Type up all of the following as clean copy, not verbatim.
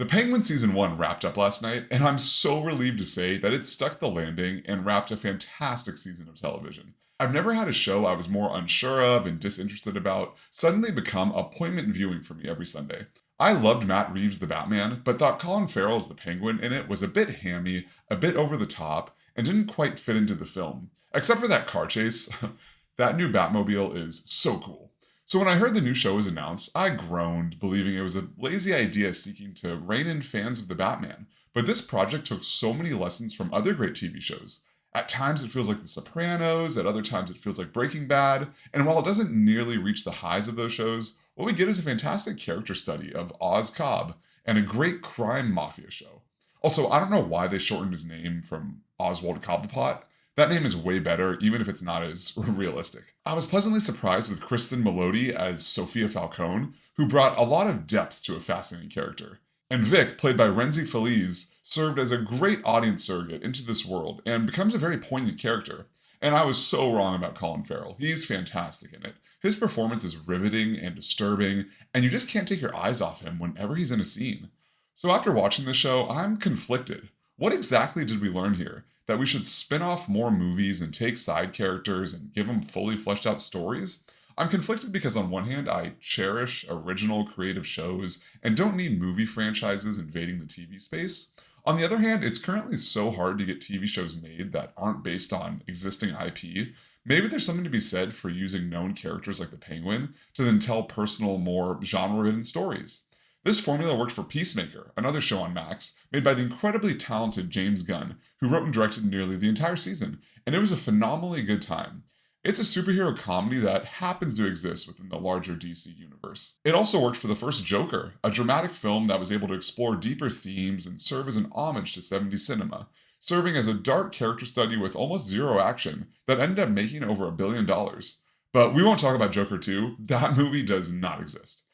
The Penguin Season 1 wrapped up last night, and I'm so relieved to say that it stuck the landing and wrapped a fantastic season of television. I've never had a show I was more unsure of and disinterested about suddenly become appointment viewing for me every Sunday. I loved Matt Reeves' The Batman, but thought Colin Farrell's The Penguin in it was a bit hammy, a bit over the top, and didn't quite fit into the film. Except for that car chase. That new Batmobile is so cool. So when I heard the new show was announced, I groaned, believing it was a lazy idea seeking to rein in fans of the Batman. But this project took so many lessons from other great TV shows. At times it feels like The Sopranos, at other times it feels like Breaking Bad, and while it doesn't nearly reach the highs of those shows, what we get is a fantastic character study of Oz Cobb and a great crime mafia show. Also, I don't know why they shortened his name from Oswald Cobblepot. That name is way better, even if it's not as realistic. I was pleasantly surprised with Kristen Melody as Sophia Falcone, who brought a lot of depth to a fascinating character. And Vic, played by Renzi Feliz, served as a great audience surrogate into this world and becomes a very poignant character. And I was so wrong about Colin Farrell. He's fantastic in it. His performance is riveting and disturbing, and you just can't take your eyes off him whenever he's in a scene. So after watching the show, I'm conflicted. What exactly did we learn here? That we should spin off more movies and take side characters and give them fully fleshed out stories? I'm conflicted because on one hand, I cherish original creative shows and don't need movie franchises invading the TV space. On the other hand, it's currently so hard to get TV shows made that aren't based on existing IP. Maybe there's something to be said for using known characters like the Penguin to then tell personal, more genre ridden stories. This formula worked for Peacemaker, another show on Max, made by the incredibly talented James Gunn, who wrote and directed nearly the entire season, and it was a phenomenally good time. It's a superhero comedy that happens to exist within the larger DC universe. It also worked for the first Joker, a dramatic film that was able to explore deeper themes and serve as an homage to 70s cinema, serving as a dark character study with almost zero action that ended up making over $1 billion. But we won't talk about Joker 2, that movie does not exist.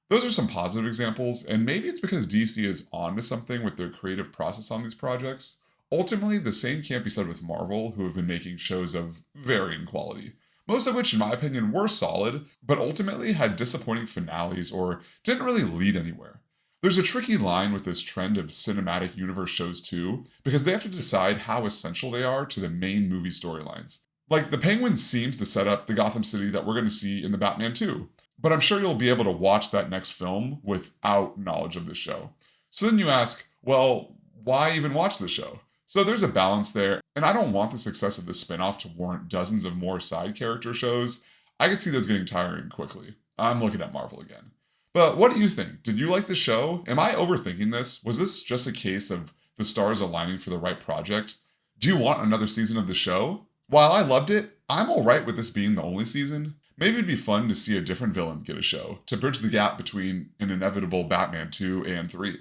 Those are some positive examples, and maybe it's because DC is on to something with their creative process on these projects. Ultimately, the same can't be said with Marvel, who have been making shows of varying quality. Most of which, in my opinion, were solid, but ultimately had disappointing finales or didn't really lead anywhere. There's a tricky line with this trend of cinematic universe shows too, because they have to decide how essential they are to the main movie storylines. Like, The Penguin seems to set up the Gotham City that we're going to see in The Batman 2, but I'm sure you'll be able to watch that next film without knowledge of the show. So then you ask, well, why even watch the show? So there's a balance there, and I don't want the success of this spinoff to warrant dozens of more side character shows. I could see those getting tiring quickly. I'm looking at Marvel again. But what do you think? Did you like the show? Am I overthinking this? Was this just a case of the stars aligning for the right project? Do you want another season of the show? While I loved it, I'm alright with this being the only season. Maybe it'd be fun to see a different villain get a show, to bridge the gap between an inevitable Batman 2 and 3.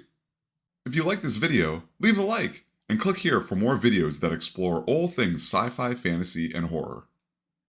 If you like this video, leave a like, and click here for more videos that explore all things sci-fi, fantasy, and horror.